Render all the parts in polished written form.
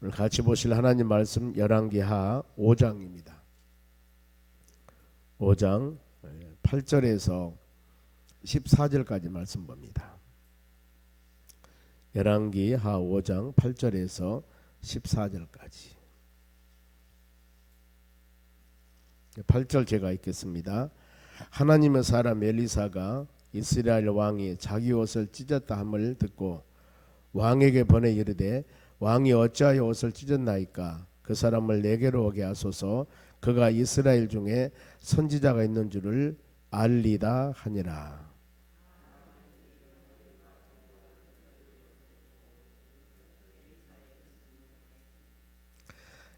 오늘 같이 보실 하나님 말씀 열왕기하 5장입니다. 5장 8절에서 14절까지 말씀 봅니다. 열왕기하 5장 8절에서 14절까지. 8절 제가 읽겠습니다. 하나님의 사람 엘리사가 이스라엘 왕이 자기 옷을 찢었다 함을 듣고 왕에게 보내 이르되 왕이 어찌하여 옷을 찢었나이까? 그 사람을 내게로 오게 하소서. 그가 이스라엘 중에 선지자가 있는 줄을 알리다 하니라.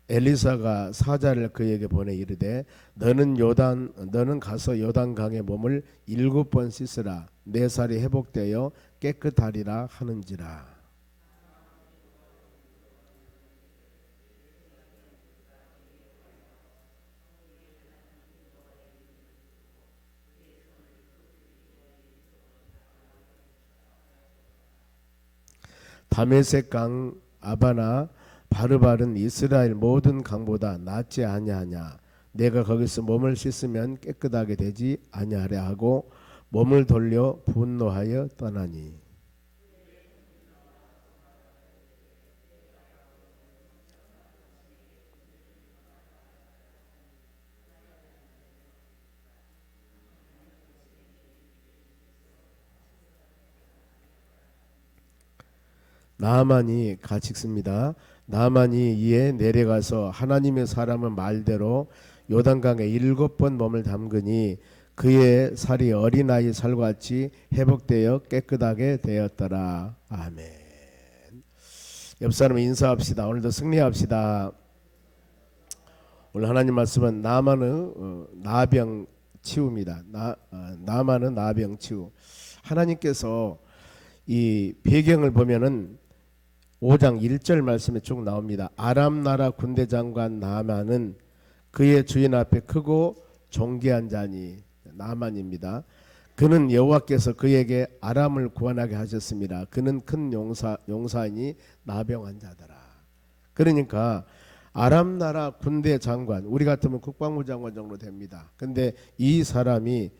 엘리사가 사자를 그에게 보내 이르되 너는 가서 요단강에 몸을 7번 씻으라. 내 살이 회복되어 깨끗하리라 하는지라. 다메섹 강 아바나 바르바른 이스라엘 모든 강보다 낫지 아니하냐? 내가 거기서 몸을 씻으면 깨끗하게 되지 아니하랴 하고 몸을 돌려 분노하여 떠나니. 나아만이 같이 읽습니다. 나아만이 이에 내려가서 하나님의 사람의 말대로 요단강에 7번 몸을 담그니 그의 살이 어린아이 살같이 회복되어 깨끗하게 되었더라. 아멘. 옆 사람 인사합시다. 오늘도 승리합시다. 오늘 하나님 말씀은 나아만의 나병 치유입니다. 나아만의 나병 치유. 하나님께서 이 배경을 보면은 5장 1절 말씀에 쭉 나옵니다. 아람 나라 군대 장관 나아만은 그의 주인 앞에 크고 존귀한 자니. 나아만입니다. 그는 여호와께서 그에게 아람을 구원하게 하셨습니다. 그는 큰 용사이니 나병 환자더라. 그러니까 아람 나라 군대 장관, 우리 같으면 국방부 장관 정도 됩니다. 근데 이 사람이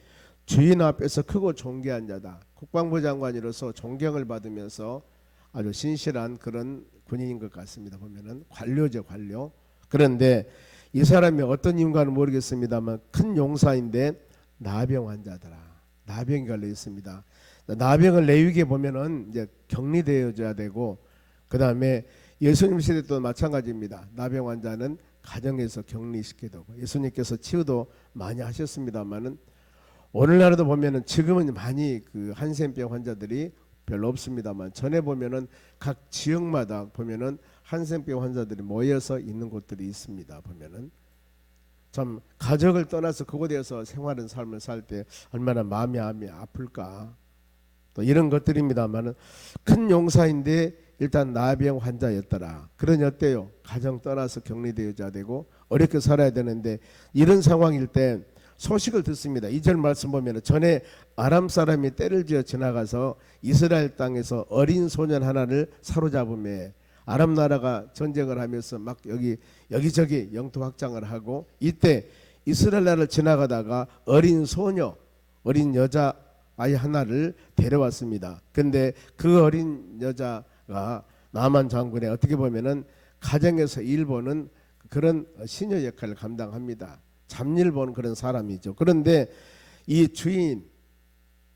주인 앞에서 크고 존귀한 자다. 국방부 장관으로서 존경을 받으면서 아주 신실한 그런 군인인 것 같습니다. 보면은 관료죠, 관료. 그런데 이 사람이 어떤 인간은 모르겠습니다만 큰 용사인데 나병 환자더라. 나병이 걸려 있습니다. 나병을 레위기에 보면은 이제 격리되어져야 되고, 그 다음에 예수님 시대 또 마찬가지입니다. 나병 환자는 가정에서 격리시켜야 되고, 예수님께서 치유도 많이 하셨습니다만은 오늘날에도 보면은 지금은 많이 그 한센병 환자들이 별로 없습니다만 전에 보면은 각 지역마다 보면은 한센병 환자들이 모여서 있는 곳들이 있습니다. 보면은 참 가족을 떠나서 그곳에서 생활하는 삶을 살 때 얼마나 마음이 아플까. 또 이런 것들입니다만은 큰 용사인데 일단 나병 환자였더라. 그러니 어때요? 가정 떠나서 격리되어야 되고 어렵게 살아야 되는데 이런 상황일 때 소식을 듣습니다. 2절 말씀 보면 전에 아람 사람이 떼를 지어 지나가서 이스라엘 땅에서 어린 소년 하나를 사로잡음에 아람 나라가 전쟁을 하면서 막 여기저기 영토 확장을 하고 이때 이스라엘 나라를 지나가다가 어린 소녀, 어린 여자 아이 하나를 데려왔습니다. 근데 그 어린 여자가 나만 장군의 어떻게 보면은 가정에서 일 보는 그런 시녀 역할을 감당합니다. 잡일 보는 그런 사람이죠. 그런데 이 주인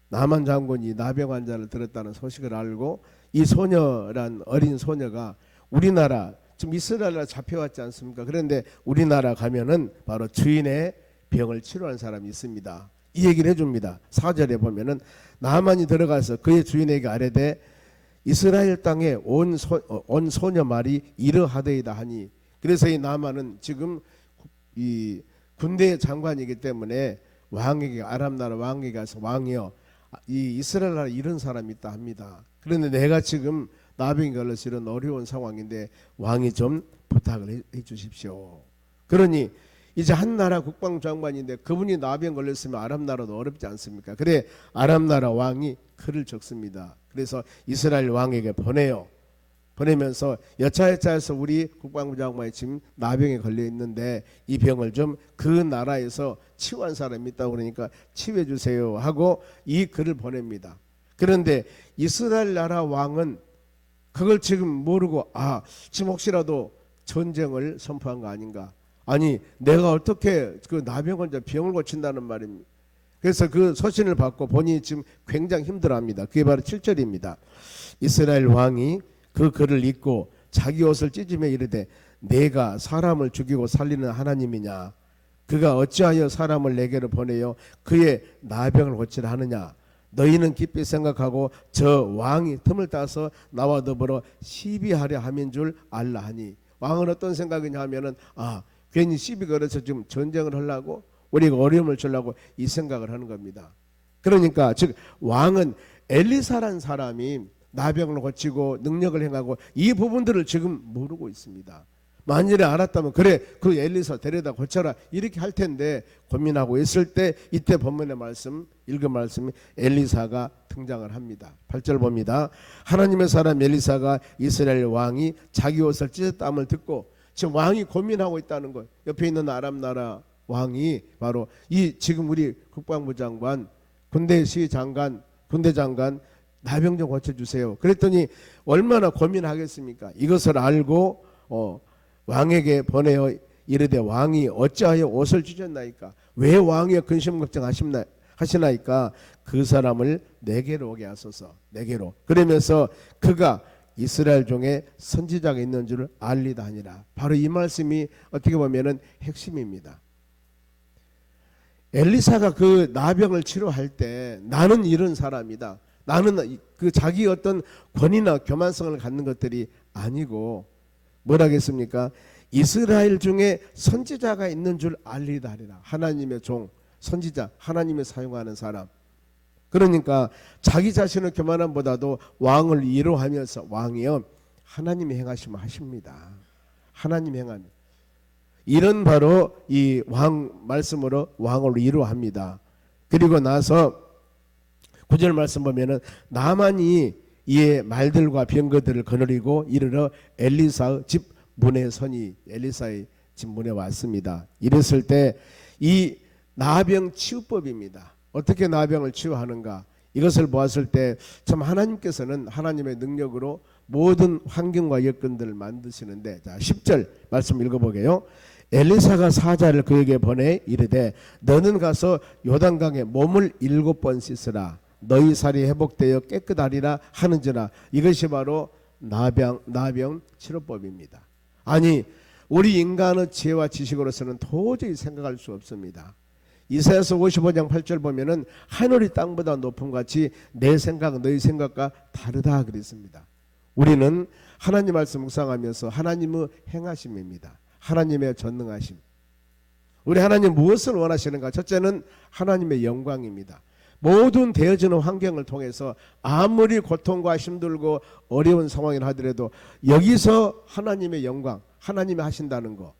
나만 장군이 나병 환자를 들었다는 소식을 알고 이 소녀란 어린 소녀가 우리나라 지금 이스라엘에 잡혀왔지 않습니까? 그런데 우리나라 가면은 바로 주인의 병을 치료하는 사람이 있습니다. 이 얘기를 해줍니다. 4절에 보면은 나만이 들어가서 그의 주인에게 아뢰되 이스라엘 땅에 온 소녀 말이 이러하더이다 하니. 그래서 이 나만은 지금 이 군대 장관이기 때문에 왕에게 아람 나라 왕에게 가서 왕이여 이 이스라엘 나라에 이런 사람이 있다 합니다. 그런데 내가 지금 나병이 걸려서 이런 어려운 상황인데 왕이 좀 부탁을 해 주십시오. 그러니 이제 한 나라 국방장관인데 그분이 나병 걸렸으면 아람 나라도 어렵지 않습니까? 그래 아람 나라 왕이 글을 적습니다. 그래서 이스라엘 왕에게 보내요. 보내면서 여차여차해서 우리 국방부 장관이 지금 나병에 걸려 있는데 이 병을 좀 그 나라에서 치유한 사람이 있다고 그러니까 치유해 주세요 하고 이 글을 보냅니다. 그런데 이스라엘 나라 왕은 그걸 지금 모르고 지금 혹시라도 전쟁을 선포한 거 아닌가. 아니 내가 어떻게 그 나병 환자 병을 고친다는 말입니다. 그래서 그 소신을 받고 본인이 지금 굉장히 힘들어합니다. 그게 바로 7절입니다. 이스라엘 왕이 그 글을 읽고 자기 옷을 찢으며 이르되 내가 사람을 죽이고 살리는 하나님이냐. 그가 어찌하여 사람을 내게로 보내요 그의 나병을 고치라 하느냐. 너희는 깊이 생각하고 저 왕이 틈을 따서 나와 더불어 시비하려 함인 줄 알라 하니. 왕은 어떤 생각이냐 하면은 괜히 시비 걸어서 지금 전쟁을 하려고 우리가 어려움을 주려고 이 생각을 하는 겁니다. 그러니까 즉 왕은 엘리사란 사람이 나병을 고치고 능력을 행하고 이 부분들을 지금 모르고 있습니다. 만일에 알았다면 그래 그 엘리사 데려다 고쳐라 이렇게 할 텐데 고민하고 있을 때 이때 본문의 말씀 읽은 말씀이 엘리사가 등장을 합니다. 8절 봅니다. 하나님의 사람 엘리사가 이스라엘 왕이 자기 옷을 찢었다함을 듣고 지금 왕이 고민하고 있다는 것. 옆에 있는 아람 나라 왕이 바로 이 지금 우리 국방부 장관 군대 장관 나병 좀 고쳐주세요. 그랬더니 얼마나 고민하겠습니까? 이것을 알고 왕에게 보내어 이르되 왕이 어찌하여 옷을 찢었나이까? 왜 왕이 근심 걱정하시나이까? 그 사람을 내게로 오게 하소서. 내게로. 그러면서 그가 이스라엘 중에 선지자가 있는 줄 알리다 하니라. 바로 이 말씀이 어떻게 보면은 핵심입니다. 엘리사가 그 나병을 치료할 때 나는 이런 사람이다. 나는 그 자기 어떤 권위나 교만성을 갖는 것들이 아니고 뭐라겠습니까? 이스라엘 중에 선지자가 있는 줄 알리다 하리라. 하나님의 종, 선지자, 하나님이 사용하는 사람. 그러니까 자기 자신의 교만함보다도 왕을 위로하면서 왕이요 하나님이 행하시면 하십니다. 하나님이 행하는 이런 바로 이 왕 말씀으로 왕을 위로합니다. 그리고 나서 9절 말씀 보면은 나만이 이의 말들과 병거들을 거느리고 이르러 엘리사의 집 문에 서니 엘리사의 집 문에 왔습니다. 이랬을 때 이 나병 치유법입니다. 어떻게 나병을 치유하는가? 이것을 보았을 때 참 하나님께서는 하나님의 능력으로 모든 환경과 여건들을 만드시는데 자 10절 말씀 읽어보게요. 엘리사가 사자를 그에게 보내 이르되 너는 가서 요단강에 몸을 7번 씻으라. 너희 살이 회복되어 깨끗하리라 하는지라. 이것이 바로 나병 치료법입니다. 아니 우리 인간의 지혜와 지식으로서는 도저히 생각할 수 없습니다. 이사야서 55장 8절 보면은 하늘이 땅보다 높음 같이 내 생각 너희 생각과 다르다 그랬습니다. 우리는 하나님 말씀 묵상하면서 하나님의 행하심입니다. 하나님의 전능하심. 우리 하나님 무엇을 원하시는가? 첫째는 하나님의 영광입니다. 모든 되어지는 환경을 통해서 아무리 고통과 힘들고 어려운 상황이라 하더라도 여기서 하나님의 영광, 하나님이 하신다는 거.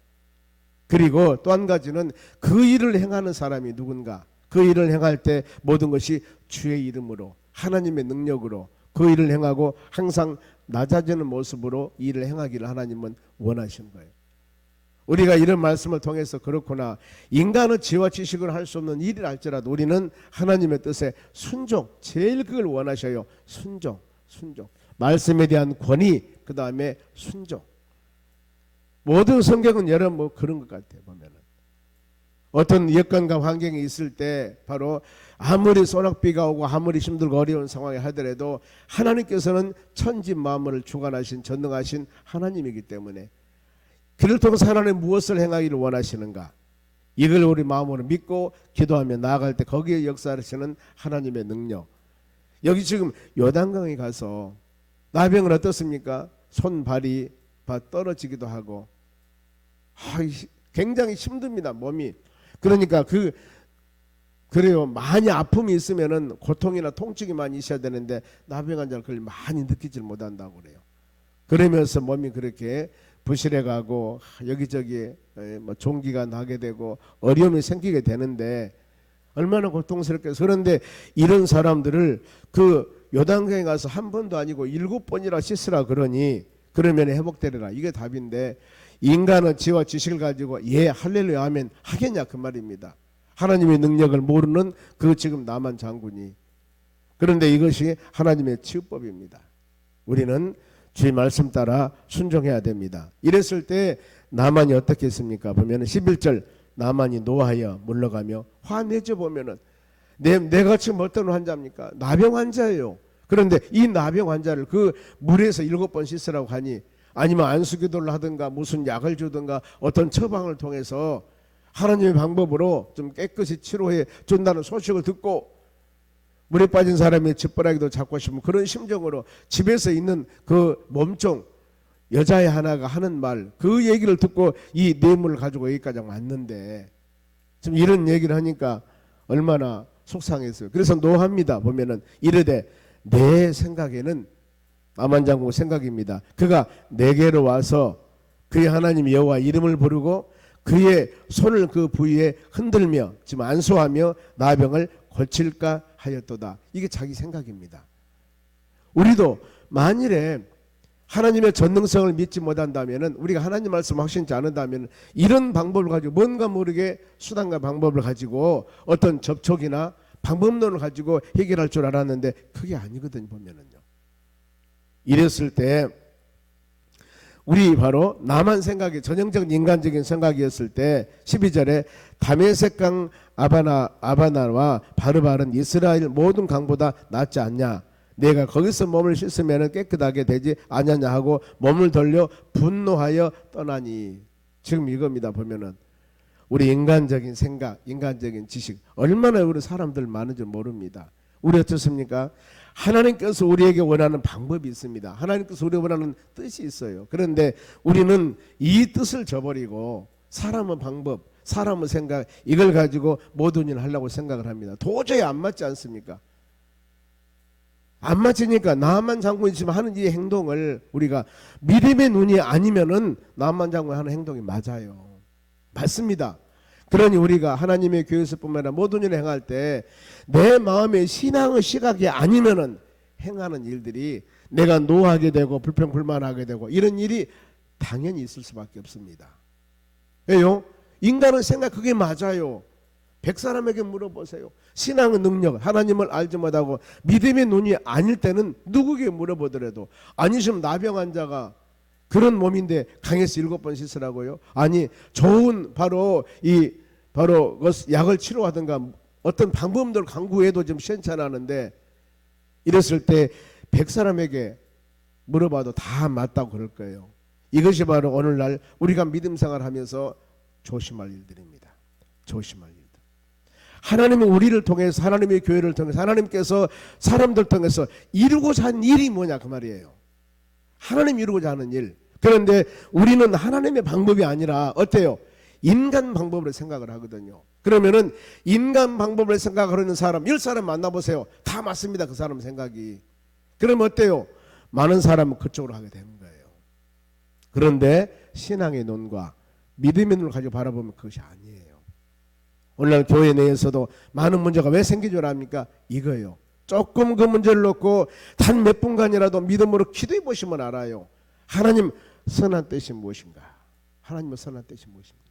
그리고 또 한 가지는 그 일을 행하는 사람이 누군가. 그 일을 행할 때 모든 것이 주의 이름으로 하나님의 능력으로 그 일을 행하고 항상 낮아지는 모습으로 이 일을 행하기를 하나님은 원하시는 거예요. 우리가 이런 말씀을 통해서 그렇구나. 인간의 지혜와 지식을 할 수 없는 일을 할지라도 우리는 하나님의 뜻에 순종, 제일 그걸 원하셔요. 순종. 말씀에 대한 권위, 그 다음에 순종. 모든 성경은 여러분 뭐 그런 것 같아요. 보면은 어떤 여건과 환경이 있을 때 바로 아무리 소낙비가 오고 아무리 힘들고 어려운 상황에 하더라도 하나님께서는 천지 만물을 주관하신 전능하신 하나님이기 때문에 그를 통해서 하나님 무엇을 행하기를 원하시는가? 이걸 우리 마음으로 믿고 기도하며 나아갈 때 거기에 역사하시는 하나님의 능력. 여기 지금 요단강에 가서 나병은 어떻습니까? 손발이 떨어지기도 하고 굉장히 힘듭니다. 몸이. 그러니까 그래요. 많이 아픔이 있으면은 고통이나 통증이 많이 있어야 되는데 나병 환자는 그걸 많이 느끼질 못한다고 그래요. 그러면서 몸이 그렇게 부실해가고 여기저기 뭐 종기가 나게 되고 어려움이 생기게 되는데 얼마나 고통스럽겠어요. 그런데 이런 사람들을 그 요단강에 가서 한 번도 아니고 7번이나 씻으라 그러니 그러면 회복되리라. 이게 답인데 인간은 지와 지식을 가지고 예 할렐루야 하면 하겠냐 그 말입니다. 하나님의 능력을 모르는 그 지금 나만 장군이. 그런데 이것이 하나님의 치유법입니다. 우리는 주의 말씀 따라 순종해야 됩니다. 이랬을 때 나만이 어떻게 했습니까? 보면 11절 나만이 노하여 물러가며 화내죠. 보면은 내가 지금 어떤 환자입니까? 나병 환자예요. 그런데 이 나병 환자를 그 물에서 7번 씻으라고 하니 아니면 안수기도를 하든가 무슨 약을 주든가 어떤 처방을 통해서 하나님의 방법으로 좀 깨끗이 치료해 준다는 소식을 듣고 물에 빠진 사람이 집바라기도 잡고 싶은 그런 심정으로 집에서 있는 그 몸종 여자애 하나가 하는 말 그 얘기를 듣고 이 뇌물을 가지고 여기까지 왔는데 지금 이런 얘기를 하니까 얼마나 속상했어요. 그래서 노합니다. 보면은 이르되 내 생각에는 남한장군 생각입니다. 그가 내게로 와서 그의 하나님 여호와 이름을 부르고 그의 손을 그 부위에 흔들며 지금 안수하며 나병을 고칠까 하였도다. 이게 자기 생각입니다. 우리도 만일에 하나님의 전능성을 믿지 못한다면 우리가 하나님 말씀 확신치 않는다면 이런 방법을 가지고 뭔가 모르게 수단과 방법을 가지고 어떤 접촉이나 방법론을 가지고 해결할 줄 알았는데 그게 아니거든요. 보면은요. 이랬을 때 우리 바로 나만 생각이 전형적인 인간적인 생각이었을 때 12절에 다메섹강 아바나와 바르바른 이스라엘 모든 강보다 낫지 않냐. 내가 거기서 몸을 씻으면 깨끗하게 되지 않느냐 하고 몸을 돌려 분노하여 떠나니. 지금 이겁니다. 보면은 우리 인간적인 생각, 인간적인 지식 얼마나 우리 사람들 많은지 모릅니다. 우리 어떻습니까? 하나님께서 우리에게 원하는 방법이 있습니다. 하나님께서 우리에게 원하는 뜻이 있어요. 그런데 우리는 이 뜻을 저버리고 사람의 방법, 사람의 생각 이걸 가지고 모든 일을 하려고 생각을 합니다. 도저히 안 맞지 않습니까? 안 맞으니까 나만 장군이 지금 하는 이 행동을 우리가 믿음의 눈이 아니면은 나만 장군이 하는 행동이 맞아요. 맞습니다. 그러니 우리가 하나님의 교회에서뿐만 아니라 모든 일을 행할 때 내 마음의 신앙의 시각이 아니면은 행하는 일들이 내가 노하게 되고 불평불만하게 되고 이런 일이 당연히 있을 수밖에 없습니다. 왜요? 인간의 생각 그게 맞아요. 100사람에게 물어보세요. 신앙의 능력 하나님을 알지 못하고 믿음의 눈이 아닐 때는 누구에게 물어보더라도 아니시면 나병 환자가 그런 몸인데 강에서 7번 씻으라고요? 아니 좋은 바로 약을 치료하든가 어떤 방법들 강구해도 좀 시원찮았는데 이랬을 때 100사람에게 물어봐도 다 맞다고 그럴 거예요. 이것이 바로 오늘날 우리가 믿음 생활하면서 조심할 일들입니다. 조심할 일들. 하나님은 우리를 통해서 하나님의 교회를 통해서 하나님께서 사람들 통해서 이루고자 하는 일이 뭐냐 그 말이에요. 하나님 이루고자 하는 일. 그런데 우리는 하나님의 방법이 아니라 어때요? 인간 방법으로 생각을 하거든요. 그러면은 인간 방법으로 생각하는 사람 10사람 만나보세요. 다 맞습니다. 그 사람 생각이. 그럼 어때요? 많은 사람은 그쪽으로 하게 되는 거예요. 그런데 신앙의 눈과 믿음의 눈을 가지고 바라보면 그것이 아니에요. 오늘날 교회 내에서도 많은 문제가 왜 생긴 줄 압니까? 이거예요. 조금 그 문제를 놓고 단 몇 분간이라도 믿음으로 기도해 보시면 알아요. 하나님 선한 뜻이 무엇인가? 하나님의 선한 뜻이 무엇입니까?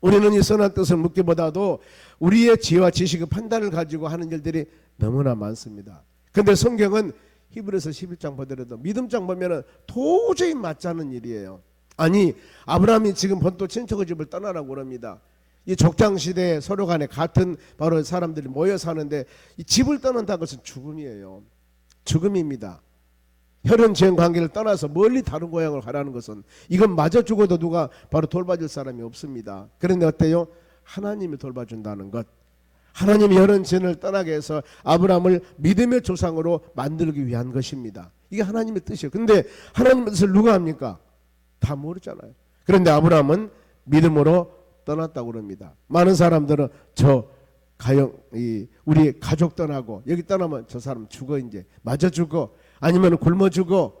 우리는 이 선한 뜻을 묻기보다도 우리의 지혜와 지식의 판단을 가지고 하는 일들이 너무나 많습니다. 그런데 성경은 히브리서 11장 보더라도 믿음장 보면 도저히 맞지 않는 일이에요. 아니 아브라함이 지금 본토 친척의 집을 떠나라고 그럽니다. 이 족장시대에 서로 간에 같은 바로 사람들이 모여 사는데 이 집을 떠난다는 것은 죽음이에요. 죽음입니다. 혈연 지연 관계를 떠나서 멀리 다른 고향을 가라는 것은 이건 마저 죽어도 누가 바로 돌봐줄 사람이 없습니다. 그런데 어때요? 하나님이 돌봐준다는 것. 하나님이 혈연 지연을 떠나게 해서 아브라함을 믿음의 조상으로 만들기 위한 것입니다. 이게 하나님의 뜻이에요. 근데 하나님의 뜻을 누가 합니까? 다 모르잖아요. 그런데 아브라함은 믿음으로 떠났다고 그럽니다. 많은 사람들은 우리 가족 떠나고 여기 떠나면 저 사람 죽어 이제 맞아 죽어 아니면 굶어 죽어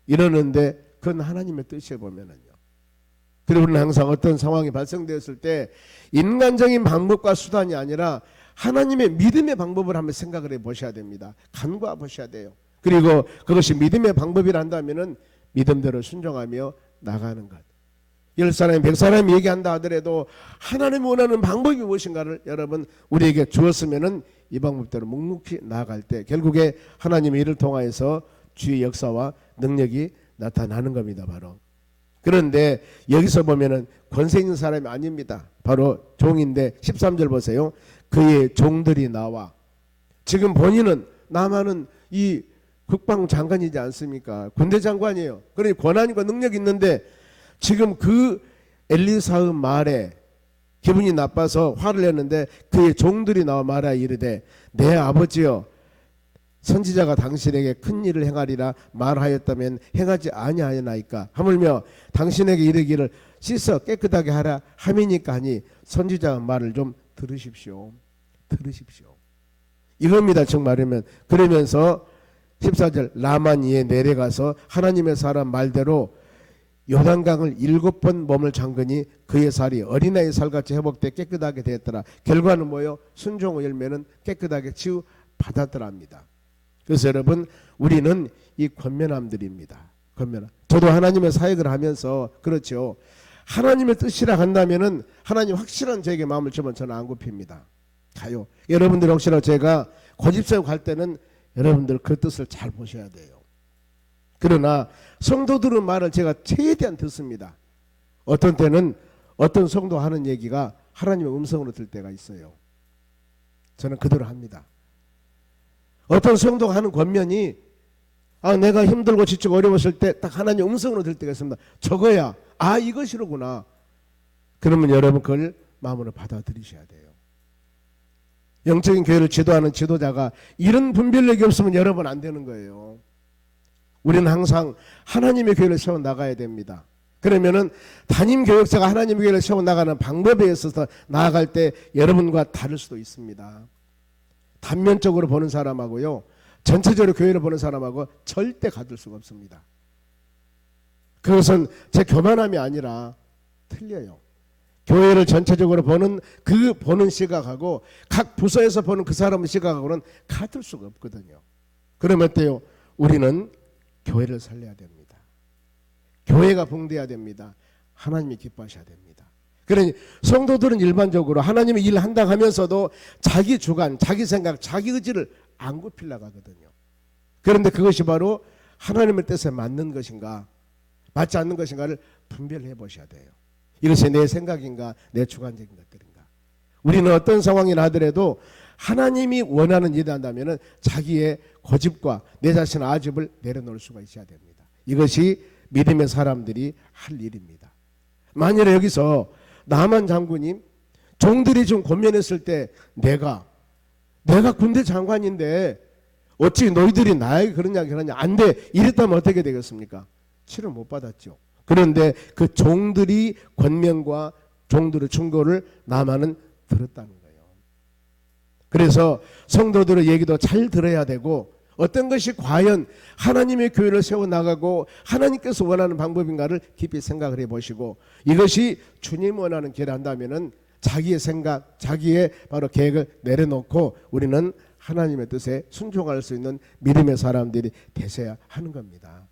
이러는데 그건 하나님의 뜻이에 보면은요. 그리고 우리는 항상 어떤 상황이 발생되었을 때 인간적인 방법과 수단이 아니라 하나님의 믿음의 방법을 한번 생각을 해 보셔야 됩니다. 간구해 보셔야 돼요. 그리고 그것이 믿음의 방법이란다면은 믿음대로 순종하며 나가는 것. 10사람, 100사람이 얘기한다 하더라도 하나님이 원하는 방법이 무엇인가를 여러분 우리에게 주었으면은 이 방법대로 묵묵히 나아갈 때 결국에 하나님의 일을 통하여서 주의 역사와 능력이 나타나는 겁니다. 바로. 그런데 여기서 보면은 권세 있는 사람이 아닙니다. 바로 종인데 13절 보세요. 그의 종들이 나와. 지금 본인은 남한은 이 국방장관이지 않습니까? 군대 장관이에요. 그러니 권한과 능력이 있는데 지금 그 엘리사의 말에 기분이 나빠서 화를 냈는데 그의 종들이 나와 말하여 이르되 내 아버지여 선지자가 당신에게 큰 일을 행하리라 말하였다면 행하지 아니하였나이까 하물며 당신에게 이르기를 씻어 깨끗하게 하라 함이니까 하니 선지자의 말을 좀 들으십시오. 들으십시오. 이겁니다. 정말이면. 그러면서 14절 나만이에 내려가서 하나님의 사람 말대로 요단강을 7번 몸을 잠그니 그의 살이 어린아이 살같이 회복돼 깨끗하게 되었더라. 결과는 뭐예요? 순종의 열매는 깨끗하게 치유 받았더랍니다. 그래서 여러분 우리는 이 권면함들입니다. 권면함. 저도 하나님의 사역을 하면서 그렇죠. 하나님의 뜻이라 한다면은 하나님 확실한 저에게 마음을 주면 저는 안 굽힙니다. 가요. 여러분들 혹시나 제가 고집사역 할 때는 여러분들 그 뜻을 잘 보셔야 돼요. 그러나 성도들의 말을 제가 최대한 듣습니다. 어떤 때는 어떤 성도 하는 얘기가 하나님의 음성으로 들 때가 있어요. 저는 그대로 합니다. 어떤 성도가 하는 권면이 내가 힘들고 지치고 어려웠을 때 딱 하나님 음성으로 들 때가 있습니다. 저거야. 이것이로구나. 그러면 여러분 그걸 마음으로 받아들이셔야 돼요. 영적인 교회를 지도하는 지도자가 이런 분별력이 없으면 여러분 안 되는 거예요. 우리는 항상 하나님의 교회를 세워나가야 됩니다. 그러면은 담임 교역자가 하나님의 교회를 세워나가는 방법에 있어서 나아갈 때 여러분과 다를 수도 있습니다. 단면적으로 보는 사람하고요 전체적으로 교회를 보는 사람하고 절대 같을 수가 없습니다. 그것은 제 교만함이 아니라 틀려요. 교회를 전체적으로 보는 그 보는 시각하고 각 부서에서 보는 그 사람의 시각하고는 같을 수가 없거든요. 그러면 어때요? 우리는 교회를 살려야 됩니다. 교회가 봉돼야 됩니다. 하나님이 기뻐하셔야 됩니다. 그러니 성도들은 일반적으로 하나님의 일을 한다 하면서도 자기 주관, 자기 생각, 자기 의지를 안 굽히려고 하거든요. 그런데 그것이 바로 하나님의 뜻에 맞는 것인가 맞지 않는 것인가를 분별해 보셔야 돼요. 이것이 내 생각인가 내 주관적인 것들인가. 우리는 어떤 상황이나 하더라도 하나님이 원하는 일을 한다면 자기의 고집과 내 자신의 아집을 내려놓을 수가 있어야 됩니다. 이것이 믿음의 사람들이 할 일입니다. 만일에 여기서 나만 장군님 종들이 좀 권면했을 때 내가 군대 장관인데 어찌 너희들이 나에게 그런 이야기를 하냐 안 돼. 이랬다면 어떻게 되겠습니까? 치료 못 받았죠. 그런데 그 종들이 권면과 종들의 충고를 나만은 들었다는 거예요. 그래서 성도들의 얘기도 잘 들어야 되고 어떤 것이 과연 하나님의 교회를 세워나가고 하나님께서 원하는 방법인가를 깊이 생각을 해보시고 이것이 주님 원하는 길을 한다면 자기의 생각, 자기의 바로 계획을 내려놓고 우리는 하나님의 뜻에 순종할 수 있는 믿음의 사람들이 되셔야 하는 겁니다.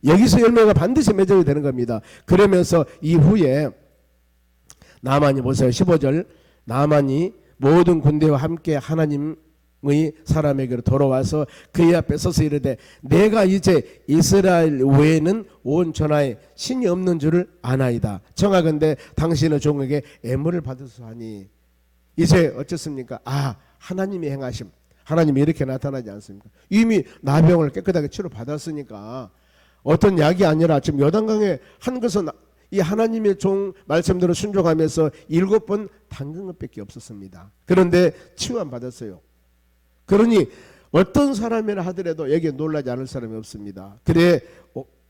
여기서 열매가 반드시 맺어야 되는 겁니다. 그러면서 이후에 나만이 보세요. 15절 나만이 모든 군대와 함께 하나님의 사람에게로 돌아와서 그의 앞에 서서 이르되 내가 이제 이스라엘 외에는 온 전하에 신이 없는 줄을 아나이다. 청하건대 당신의 종에게 애물을 받으소 하니 이제 어쩌습니까? 하나님이 행하심. 하나님이 이렇게 나타나지 않습니까? 이미 나병을 깨끗하게 치료받았으니까 어떤 약이 아니라 지금 요단강에 한 것은 이 하나님의 종 말씀대로 순종하면서 7번 담근 것밖에 없었습니다. 그런데 치유만 받았어요. 그러니 어떤 사람이라 하더라도 여기에 놀라지 않을 사람이 없습니다. 그래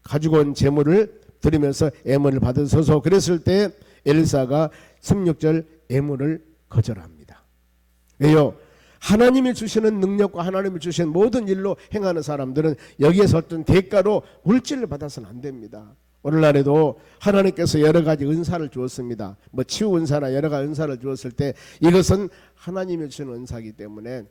가지고 온 재물을 드리면서 애물을 받으소서 그랬을 때 엘리사가 16절 애물을 거절합니다. 왜요? 하나님이 주시는 능력과 하나님이 주신 모든 일로 행하는 사람들은 여기에서 어떤 대가로 물질을 받아서는 안 됩니다. 오늘날에도 하나님께서 여러 가지 은사를 주었습니다. 치유 은사나 여러 가지 은사를 주었을 때 이것은 하나님이 주는 은사이기 때문에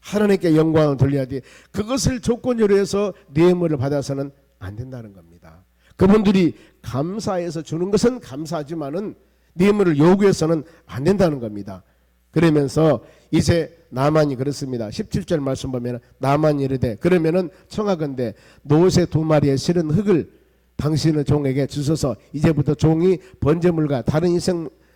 하나님께 영광을 돌려야 돼. 그것을 조건으로 해서 뇌물을 받아서는 안 된다는 겁니다. 그분들이 감사해서 주는 것은 감사하지만은 뇌물을 요구해서는 안 된다는 겁니다. 그러면서 이제 나만이 그렇습니다. 17절 말씀 보면 나만이 이르되 그러면은 청하건대 노새 2마리의 실은 흙을 당신의 종에게 주소서. 이제부터 종이 번제물과 다른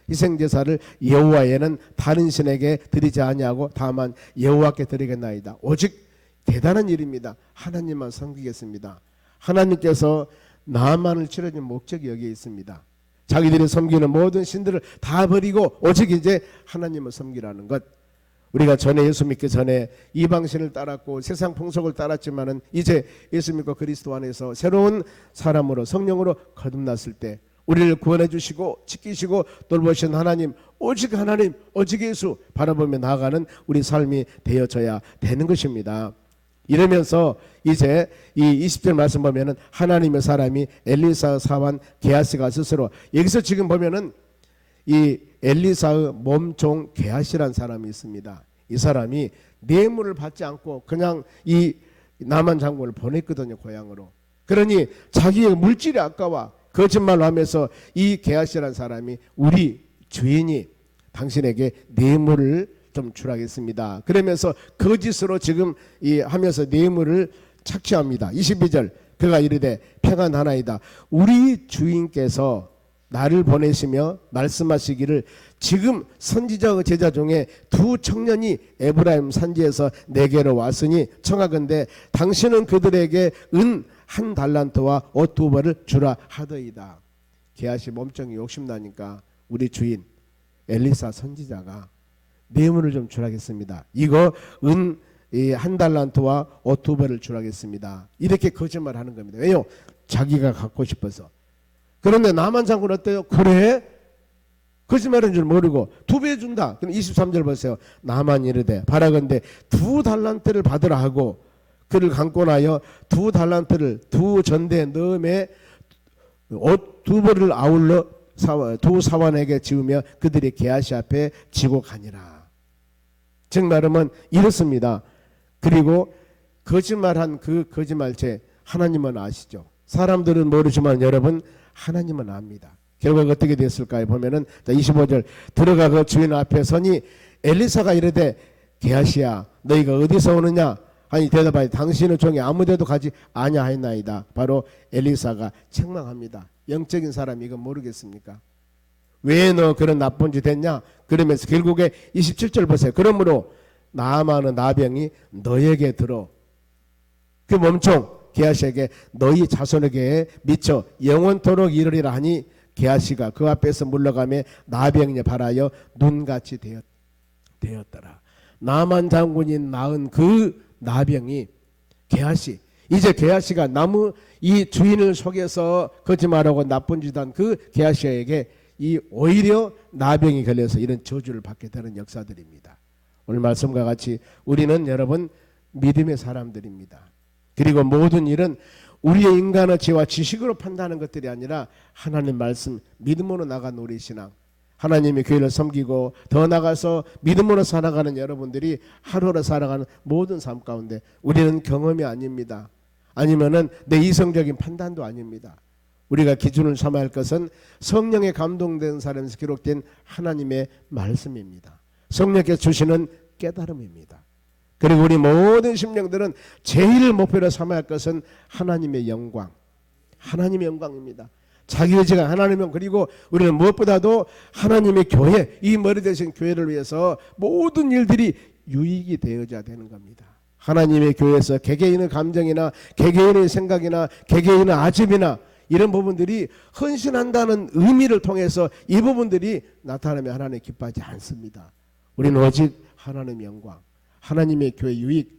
희생제사를 여호와에는 다른 신에게 드리지 아니하고 다만 여호와께 드리겠나이다. 오직 대단한 일입니다. 하나님만 섬기겠습니다. 하나님께서 나만을 치러준 목적이 여기에 있습니다. 자기들이 섬기는 모든 신들을 다 버리고 오직 이제 하나님을 섬기라는 것. 우리가 전에 예수 믿기 전에 이방신을 따랐고 세상 풍속을 따랐지만은 이제 예수 믿고 그리스도 안에서 새로운 사람으로 성령으로 거듭났을 때 우리를 구원해 주시고 지키시고 돌보신 하나님, 오직 예수 바라보며 나아가는 우리 삶이 되어져야 되는 것입니다. 이러면서 이제 이 20절 말씀 보면은 하나님의 사람이 엘리사 사환 게하시가 스스로, 여기서 지금 보면은 이 엘리사의 몸종 게하시란 사람이 있습니다. 이 사람이 뇌물을 받지 않고 그냥 이 나만 장군을 보냈거든요, 고향으로. 그러니 자기의 물질이 아까워 거짓말을 하면서 이 게하시란 사람이 우리 주인이 당신에게 뇌물을 좀 주라겠습니다. 그러면서 거짓으로 지금 이 하면서 뇌물을 착취합니다. 22절 그가 이르되 평안하나이다. 우리 주인께서 나를 보내시며 말씀하시기를 지금 선지자의 제자 중에 2 청년이 에브라임 산지에서 내게로 왔으니 청하건대 당신은 그들에게 은 1달란트와 옷 2벌을 주라 하더이다. 게하시 몸종이 욕심나니까 우리 주인 엘리사 선지자가 뇌물을 좀 주라겠습니다. 이거 은 1달란트와 옷 2벌을 주라겠습니다. 이렇게 거짓말 하는 겁니다. 왜요? 자기가 갖고 싶어서. 그런데 나만 장군 어때요? 그래? 거짓말인 줄 모르고 2배 준다. 그럼 23절 보세요. 나만 이르되 바라건대 2달란트를 받으라 하고 그를 감고 나여 2달란트를 2전대 넣음에 옷 2벌을 아울러 2 사환에게 지으며 그들이 게하시 앞에 지고 가니라. 즉 말하면 이렇습니다. 그리고 거짓말한 그 거짓말체 하나님은 아시죠. 사람들은 모르지만 여러분 하나님은 압니다. 결국 어떻게 됐을까요? 보면은 25절 들어가 그 주인 앞에 서니 엘리사가 이르되 게하시야 너희가 어디서 오느냐 아니 대답하니 당신의 종이 아무데도 가지 아니하였나이다. 바로 엘리사가 책망합니다. 영적인 사람이 이거 모르겠습니까? 왜 너 그런 나쁜 짓 했냐? 그러면서 결국에 27절 보세요. 그러므로 나아만의 나병이 너에게 들어 그 몸종 게하시에게 너희 자손에게 미쳐 영원토록 이르리라 하니 게하시가 그 앞에서 물러가며 나병에 발하여 눈같이 되었더라. 나만 장군이 낳은 그 나병이 게하시, 이제 게하시가 나무 이 주인을 속여서 거짓말하고 나쁜 짓한 그 게하시에게 이 오히려 나병이 걸려서 이런 저주를 받게 되는 역사들입니다. 오늘 말씀과 같이 우리는 여러분 믿음의 사람들입니다. 그리고 모든 일은 우리의 인간의 지혜와 지식으로 판단하는 것들이 아니라 하나님 말씀 믿음으로 나간 우리 신앙, 하나님의 교회를 섬기고 더 나가서 믿음으로 살아가는 여러분들이 하루하루 살아가는 모든 삶 가운데 우리는 경험이 아닙니다. 아니면은 내 이성적인 판단도 아닙니다. 우리가 기준을 삼아야 할 것은 성령에 감동된 사람에서 기록된 하나님의 말씀입니다. 성령께서 주시는 깨달음입니다. 그리고 우리 모든 심령들은 제일 목표로 삼아야 할 것은 하나님의 영광, 하나님의 영광입니다. 자기 의지가 하나님은, 그리고 우리는 무엇보다도 하나님의 교회, 이 머리 대신 교회를 위해서 모든 일들이 유익이 되어져야 되는 겁니다. 하나님의 교회에서 개개인의 감정이나 개개인의 생각이나 개개인의 아집이나 이런 부분들이 헌신한다는 의미를 통해서 이 부분들이 나타나면 하나님 기뻐하지 않습니다. 우리는 오직 하나님의 영광, 하나님의 교회 유익,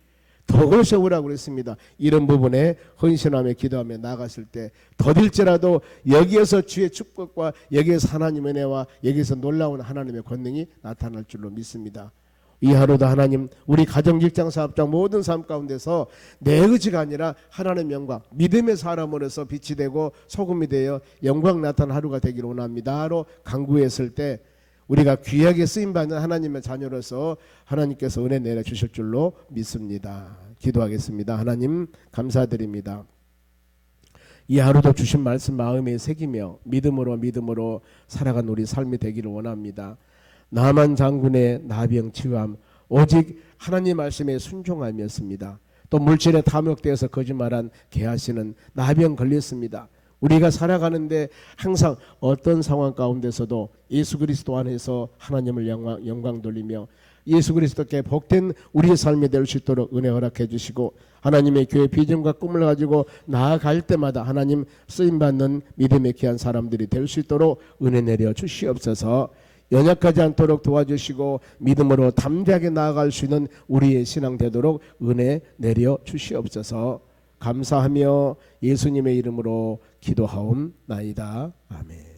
덕을 세우라고 그랬습니다. 이런 부분에 헌신하며 기도하며 나갔을 때 더딜지라도 여기에서 주의 축복과 여기에서 하나님의 은혜와 여기에서 놀라운 하나님의 권능이 나타날 줄로 믿습니다. 이 하루도 하나님 우리 가정, 직장, 사업장 모든 삶 가운데서 내 의지가 아니라 하나님의 영광, 믿음의 사람으로서 빛이 되고 소금이 되어 영광 나타난 하루가 되기를 원합니다로 간구했을 때 우리가 귀하게 쓰임받는 하나님의 자녀로서 하나님께서 은혜 내려주실 줄로 믿습니다. 기도하겠습니다. 하나님 감사드립니다. 이 하루도 주신 말씀 마음에 새기며 믿음으로 살아간 우리 삶이 되기를 원합니다. 나만 장군의 나병 치유함 오직 하나님 말씀에 순종함이었습니다. 또 물질에 탐욕되어서 거짓말한 개하시는 나병 걸렸습니다. 우리가 살아가는데 항상 어떤 상황 가운데서도 예수 그리스도 안에서 하나님을 영광 돌리며 예수 그리스도께 복된 우리의 삶이 될 수 있도록 은혜 허락해 주시고 하나님의 교회 비전과 꿈을 가지고 나아갈 때마다 하나님 쓰임받는 믿음의 귀한 사람들이 될 수 있도록 은혜 내려 주시옵소서. 연약하지 않도록 도와주시고 믿음으로 담대하게 나아갈 수 있는 우리의 신앙 되도록 은혜 내려 주시옵소서. 감사하며 예수님의 이름으로 기도하옵나이다. 아멘.